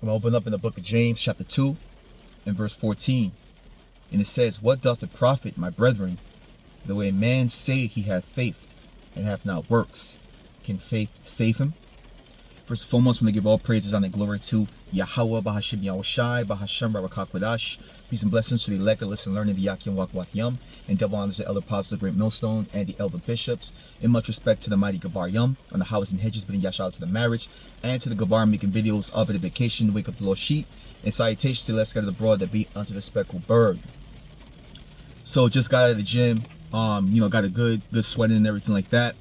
I'm going to open up in the book of James, chapter 2, and verse 14. And it says, "What doth it profit, my brethren, though a man say he hath faith, and hath not works? Can faith save him?" First and foremost, I'm going to give all praises and glory to Yahweh, Bahashim Yahushai, Bahasham Barakakwadash. Peace and blessings to the elect that listen, learning the Yakim Wak Yum, and double honors to the elder apostles of the Great Millstone and the elder bishops. In much respect to the mighty Gabar Yum on the houses and hedges, bidding Yashal to the marriage, and to the Gabar making videos of the vacation to wake up the lost sheep, and salutations to the let's the broad that beat unto the speckled bird. So just got out of the gym, got a good sweating and everything like that.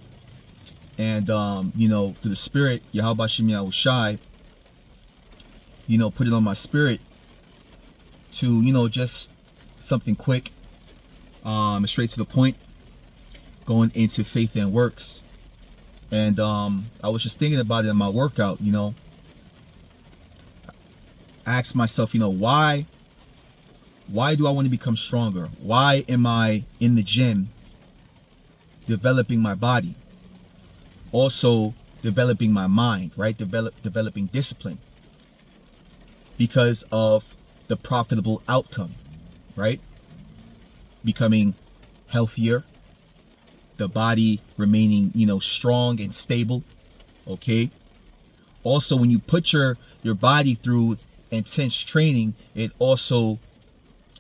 And, through the spirit, Yahweh Shem Yahushai, put it on my spirit to, just something quick, straight to the point, going into faith and works. And I was just thinking about it in my workout, I asked myself, why do I want to become stronger? Why am I in the gym developing my body? Also developing my mind, right? Developing discipline because of the profitable outcome, right? Becoming healthier, the body remaining, strong and stable, okay? Also, when you put your body through intense training, it also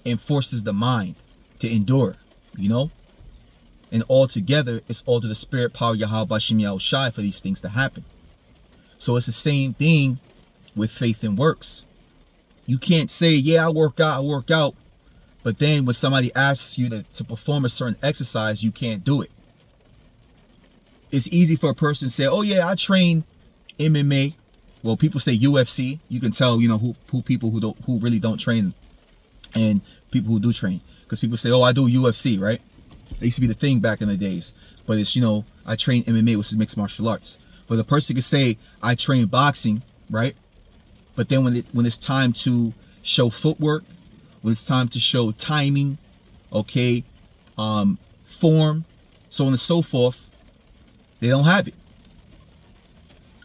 enforces the mind to endure, And altogether, it's all to the spirit power Yahweh Bashem Yahushai for these things to happen. So it's the same thing with faith and works. You can't say, yeah, I work out, but then when somebody asks you to perform a certain exercise, you can't do it. It's easy for a person to say, oh yeah, I train MMA. Well, people say UFC. You can tell, who people who really don't train and people who do train. Because people say, oh, I do UFC, right? It used to be the thing back in the days. But it's, I train MMA, which is mixed martial arts. But the person could say, I train boxing, right? But then when it's time to show footwork, when it's time to show timing, okay, form, so on and so forth, they don't have it.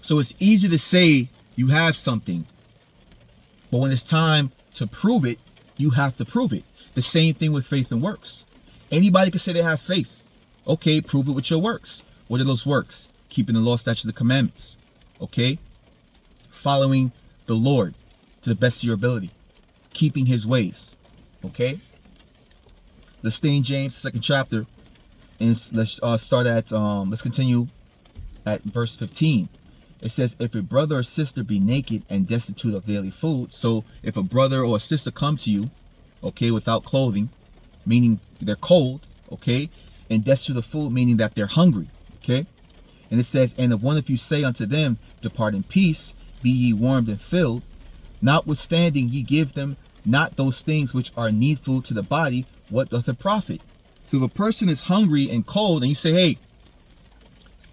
So it's easy to say you have something, but when it's time to prove it, you have to prove it. The same thing with faith and works. Anybody can say they have faith. Okay, prove it with your works. What are those works? Keeping the law, statutes, and commandments. Okay? Following the Lord to the best of your ability. Keeping his ways. Okay? Let's stay in James, 2nd chapter. And let's start at, let's continue at verse 15. It says, if a brother or sister be naked and destitute of daily food. So if a brother or a sister come to you, okay, without clothing, meaning they're cold, okay, and destitute of food, meaning that they're hungry, okay. And it says, and if one of you say unto them, depart in peace, be ye warmed and filled, notwithstanding ye give them not those things which are needful to the body, what doth it profit? So if a person is hungry and cold, and you say, hey,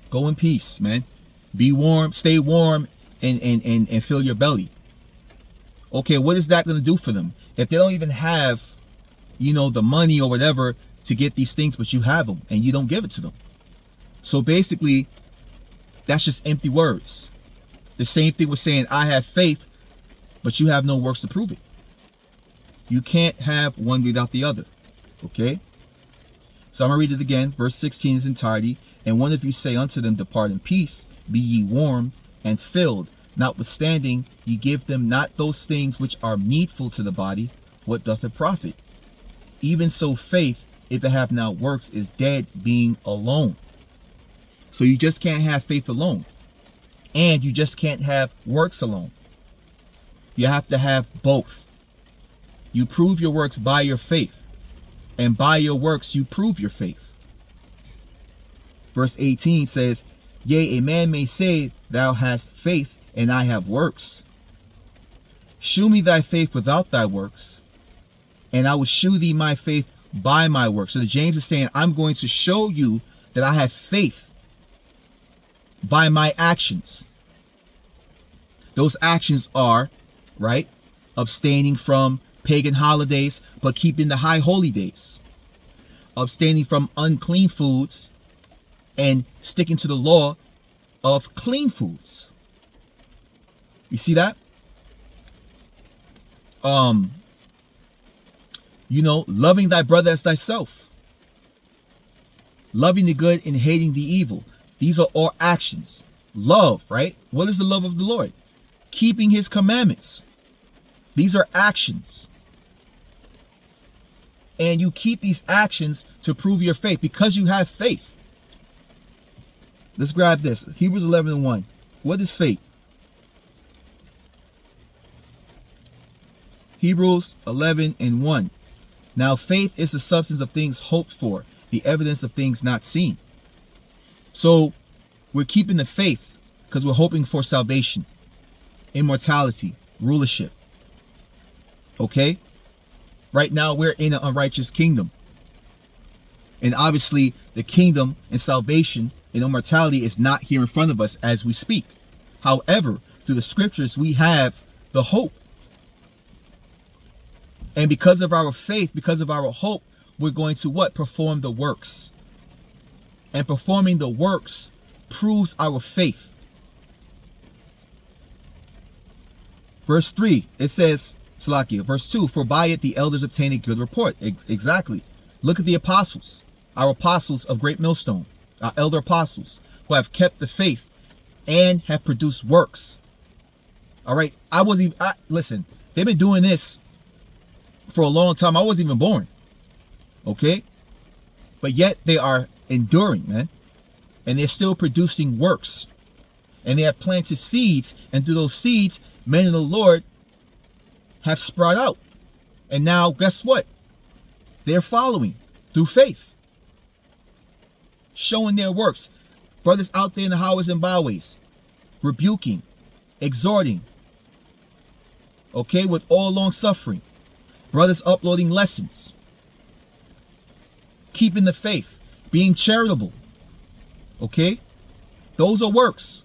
go in peace, man, be warm, stay warm, and fill your belly. Okay, what is that going to do for them? If they don't even have, the money or whatever to get these things, but you have them and you don't give it to them. So basically, that's just empty words. The same thing with saying, I have faith, but you have no works to prove it. You can't have one without the other. Okay? So I'm going to read it again. Verse 16 in its entirety. And one of you say unto them, depart in peace, be ye warmed and filled, notwithstanding ye give them not those things which are needful to the body, what doth it profit? Even so faith, if it have not works, is dead, being alone. So you just can't have faith alone. And you just can't have works alone. You have to have both. You prove your works by your faith. And by your works you prove your faith. Verse 18 says, yea, a man may say, thou hast faith, and I have works. Shew me thy faith without thy works, and I will shew thee my faith by my works. So the James is saying, I'm going to show you that I have faith by my actions. Those actions are, right, abstaining from pagan holidays, but keeping the high holy days. Abstaining from unclean foods and sticking to the law of clean foods. You see that? um loving thy brother as thyself, loving the good and hating the evil. These are all actions. Love, right? What is the love of the Lord? Keeping his commandments. These are actions. And you keep these actions to prove your faith because you have faith. Let's grab this. Hebrews 11:1. What is faith? Hebrews 11:1. Now faith is the substance of things hoped for, the evidence of things not seen. So we're keeping the faith because we're hoping for salvation, immortality, rulership. Okay? Right now we're in an unrighteous kingdom. And obviously the kingdom and salvation and immortality is not here in front of us as we speak. However, through the scriptures, we have the hope. And because of our faith, because of our hope, we're going to what? Perform the works. And performing the works proves our faith. Verse 3, it says, Salakia, verse 2, for by it the elders obtain a good report. Exactly. Look at the apostles, our apostles of Great Millstone, our elder apostles who have kept the faith and have produced works. All right. Listen, they've been doing this for a long time. I wasn't even born. Okay. But yet they are enduring, man. And they're still producing works. And they have planted seeds. And through those seeds, men of the Lord have sprout out. And now, guess what? They're following through faith. Showing their works. Brothers out there in the highways and byways. Rebuking. Exhorting. Okay, with all long suffering. Brothers uploading lessons. Keeping the faith. Being charitable. Okay? Those are works.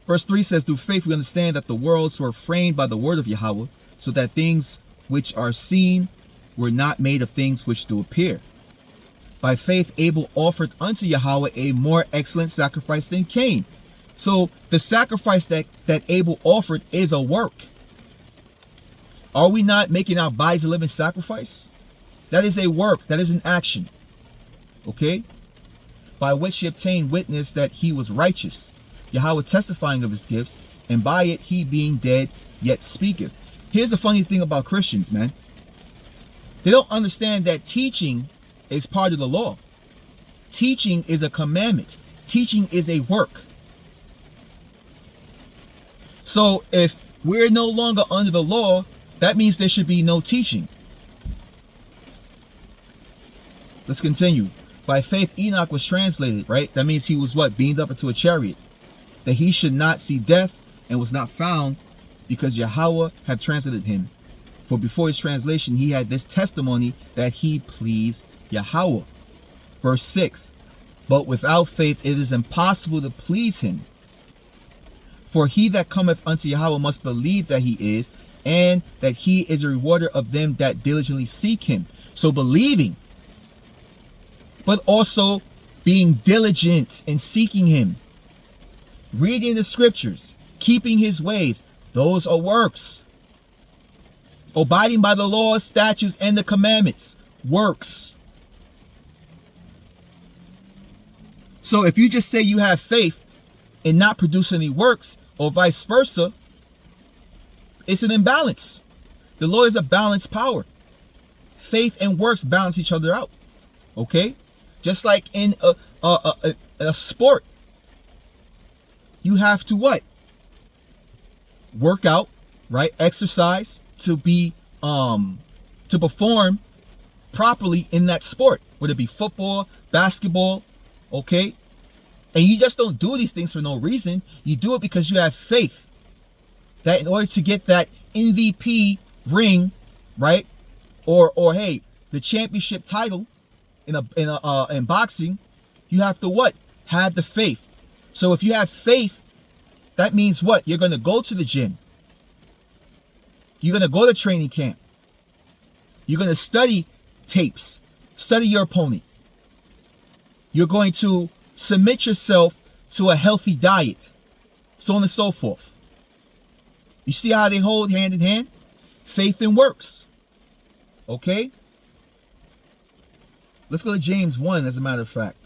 Verse 3 says, through faith we understand that the worlds were framed by the word of Yahweh, so that things which are seen were not made of things which do appear. By faith Abel offered unto Yahweh a more excellent sacrifice than Cain. So the sacrifice that Abel offered is a work. Are we not making our bodies a living sacrifice? That is a work. That is an action. Okay? By which he obtained witness that he was righteous, Yahweh testifying of his gifts, and by it he being dead yet speaketh. Here's the funny thing about Christians, man. They don't understand that teaching is part of the law. Teaching is a commandment. Teaching is a work. So if we're no longer under the law, that means there should be no teaching. Let's continue. By faith Enoch was translated, right? That means he was what? Beamed up into a chariot. That he should not see death, and was not found, because Yahweh have translated him. For before his translation he had this testimony that he pleased Yahweh. Verse 6. But without faith it is impossible to please him. For he that cometh unto Yahweh must believe that he is, and that he is a rewarder of them that diligently seek him. So believing, but also being diligent in seeking him. Reading the scriptures, keeping his ways, those are works. Abiding by the laws, statutes, and the commandments, works. So if you just say you have faith and not produce any works, or vice versa, it's an imbalance. The law is a balanced power. Faith and works balance each other out. Okay? Just like in a sport. You have to what? Work out, right? Exercise to be to perform properly in that sport, whether it be football, basketball, okay? And you just don't do these things for no reason. You do it because you have faith that in order to get that MVP ring, right? Or hey, the championship title in boxing, you have to what? Have the faith. So if you have faith, that means what? You're going to go to the gym. You're going to go to training camp. You're going to study tapes. Study your opponent. You're going to submit yourself to a healthy diet. So on and so forth. You see how they hold hand in hand? Faith and works. Okay? Let's go to James 1, as a matter of fact.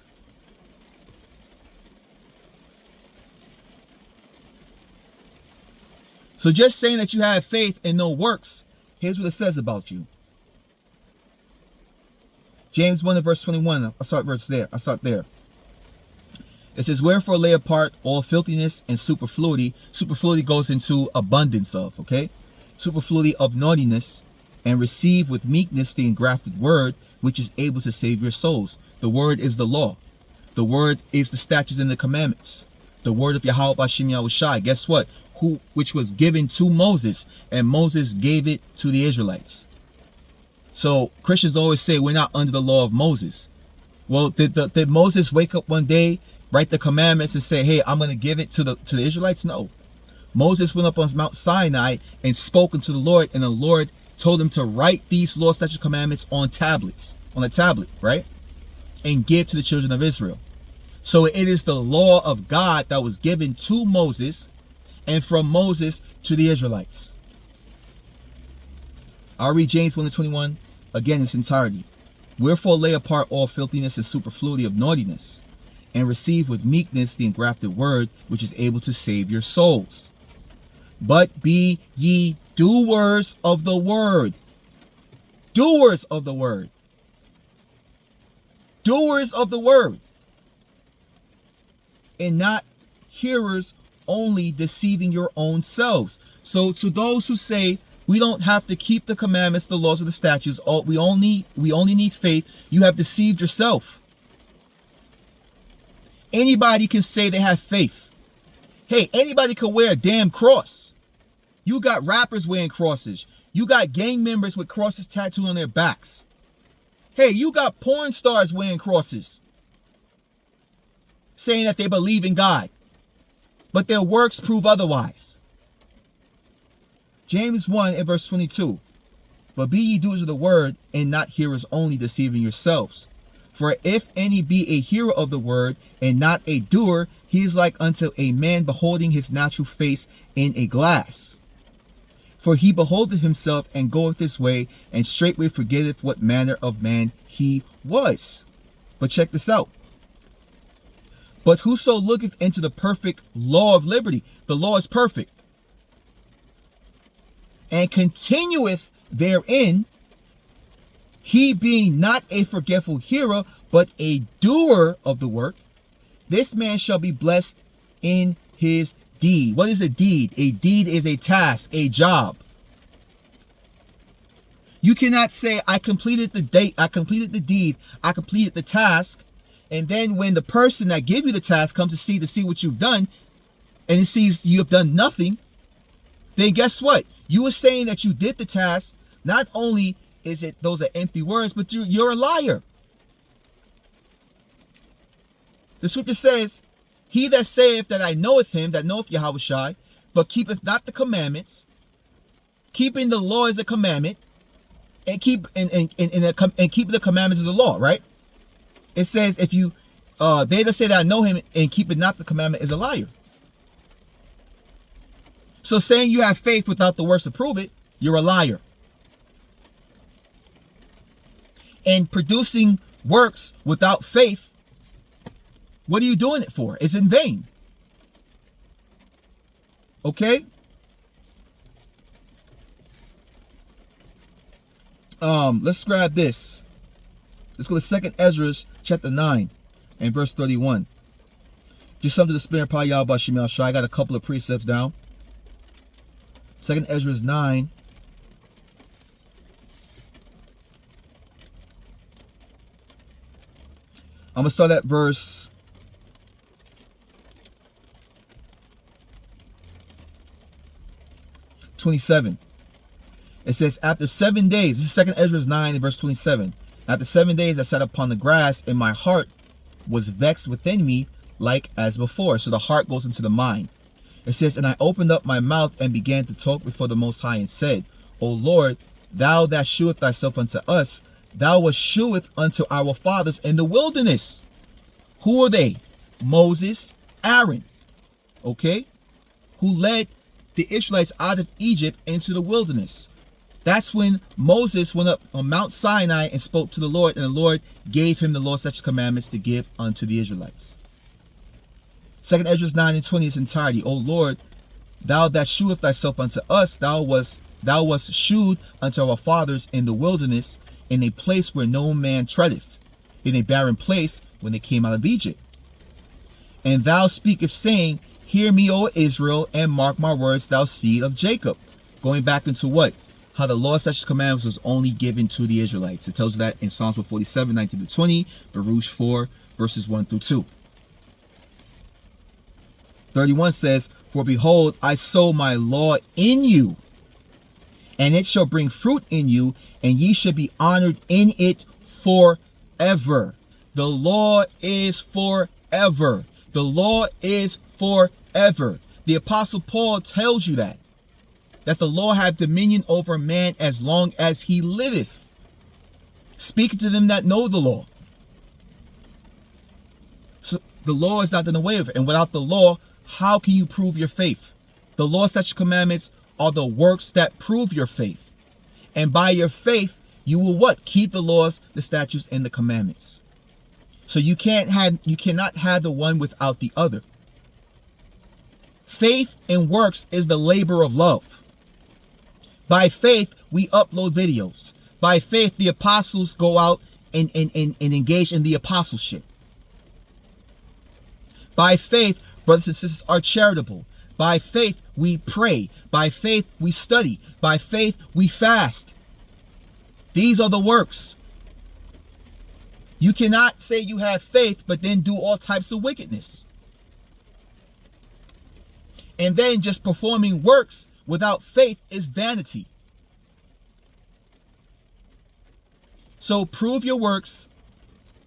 So just saying that you have faith and no works, here's what it says about you. James 1 and verse 21. I'll start there. It says, wherefore lay apart all filthiness and superfluity. Superfluity goes into abundance of, okay? Superfluity of naughtiness, and receive with meekness the engrafted word, which is able to save your souls. The word is the law. The word is the statutes and the commandments. The word of Yahweh B'Shem Yahushai. Guess what? Which was given to Moses, and Moses gave it to the Israelites. So Christians always say we're not under the law of Moses. Well, did Moses wake up one day, write the commandments, and say, hey, I'm going to give it to the Israelites? No. Moses went up on Mount Sinai and spoke unto the Lord, and the Lord told him to write these law, statutes, commandments on a tablet, right? And give to the children of Israel. So it is the law of God that was given to Moses, and from Moses to the Israelites. I'll read James 1:21 again in its entirety. Wherefore lay apart all filthiness and superfluity of naughtiness, and receive with meekness the engrafted word, which is able to save your souls. But be ye doers of the word. Doers of the word. Doers of the word. And not hearers only, deceiving your own selves. So to those who say we don't have to keep the commandments, the laws, or the statutes, we only need faith, you have deceived yourself. Anybody can say they have faith. Hey, anybody can wear a damn cross. You got rappers wearing crosses. You got gang members with crosses tattooed on their backs. Hey, you got porn stars wearing crosses, saying that they believe in God, but their works prove otherwise. James 1 and verse 22. But be ye doers of the word, and not hearers only, deceiving yourselves. For if any be a hearer of the word, and not a doer, he is like unto a man beholding his natural face in a glass. For he beholdeth himself, and goeth his way, and straightway forgetteth what manner of man he was. But check this out. But whoso looketh into the perfect law of liberty, the law is perfect, and continueth therein, he being not a forgetful hearer, but a doer of the work, this man shall be blessed in his deed. What is a deed? A deed is a task, a job. You cannot say, I completed the deed, I completed the task, and then when the person that gave you the task comes to see what you've done, and he sees you have done nothing, then guess what? You were saying that you did the task. Not only is it those are empty words, but you're a liar. The scripture says, he that saith that I knoweth him, that knoweth Yahushai, but keepeth not the commandments. Keeping the law is a commandment, and keeping the commandments is a law, right? It says, if you they that say that I know him and keep it not the commandment is a liar. So saying you have faith without the works to prove it, you're a liar. And producing works without faith, what are you doing it for? It's in vain. Okay? Let's grab this. Let's go to 2nd Ezra chapter 9 and verse 31. Just something to spare Yahweh B'Shem Yahushai. I got a couple of precepts down. 2nd Ezra 9. I'm going to start at verse 27. It says, after 7 days, this is 2nd Ezra 9 and verse 27. After 7 days I sat upon the grass, and my heart was vexed within me like as before. So the heart goes into the mind. It says, and I opened up my mouth and began to talk before the Most High and said, O Lord, thou that shewest thyself unto us, thou wast sheweth unto our fathers in the wilderness. Who are they? Moses, Aaron, okay, who led the Israelites out of Egypt into the wilderness. That's when Moses went up on Mount Sinai and spoke to the Lord, and the Lord gave him the law, statutes, commandments to give unto the Israelites. 2 Ezra 9 and 20 is entirety. O Lord, thou that shewest thyself unto us, thou wast shewed unto our fathers in the wilderness, in a place where no man treadeth, in a barren place when they came out of Egypt. And thou speakest, saying, Hear me, O Israel, and mark my words, thou seed of Jacob. Going back into what? How the law, statutes, commandments was only given to the Israelites. It tells you that in Psalms 147, 19 to 20, Baruch 4, verses 1 through 2. 31 says, For behold, I sow my law in you, and it shall bring fruit in you, and ye shall be honored in it forever. The law is forever. The law is forever. The Apostle Paul tells you that the law have dominion over man as long as he liveth, speaking to them that know the law. So the law is not done away with, and without the law, how can you prove your faith? The law, statutes, commandments are the works that prove your faith. And by your faith, you will what? Keep the laws, the statutes, and the commandments. So you cannot have the one without the other. Faith and works is the labor of love. By faith, we upload videos. By faith, the apostles go out and engage in the apostleship. By faith, brothers and sisters are charitable. By faith, we pray. By faith, we study. By faith, we fast. These are the works. You cannot say you have faith, but then do all types of wickedness. And then just performing works without faith is vanity. So prove your works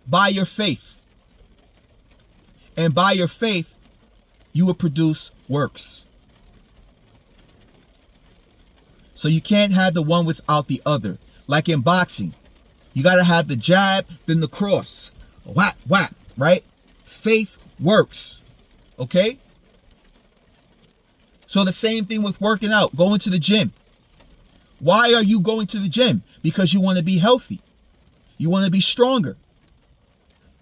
by your faith. And by your faith, you will produce works. So you can't have the one without the other. Like in boxing, you got to have the jab, then the cross. Whap, whap, right? Faith works. Okay? So the same thing with working out, going to the gym. Why are you going to the gym? Because you want to be healthy. You want to be stronger.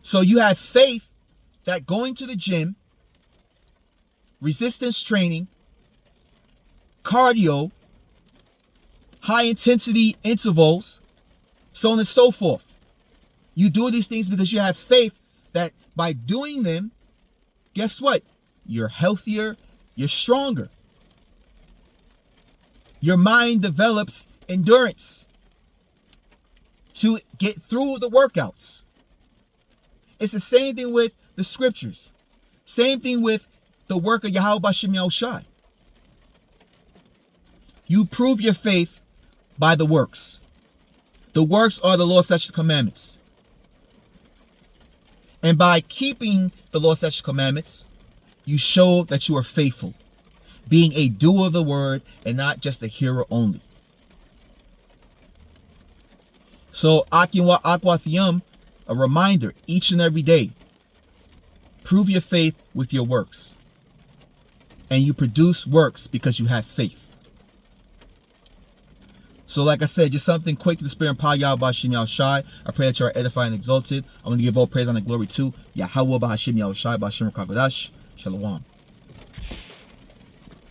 So you have faith that going to the gym, resistance training, cardio, high intensity intervals, so on and so forth. You do these things because you have faith that by doing them, guess what? You're healthier, you're stronger. Your mind develops endurance to get through the workouts. It's the same thing with the scriptures. Same thing with the work of Yahweh B'Shem Yahushai. You prove your faith by the works. The works are the law, statutes, commandments. And by keeping the law, statutes, commandments, you show that you are faithful, being a doer of the word and not just a hearer only. So, Akinwa Akwathium, a reminder each and every day, prove your faith with your works. And you produce works because you have faith. So like I said, just something quick to the spirit and power Yahweh B'Shem Yahushai. I pray that you are edified and exalted. I'm going to give all praise and glory to Yahweh B'Shem Yahushai B'Shem Rakagadash. Shalom.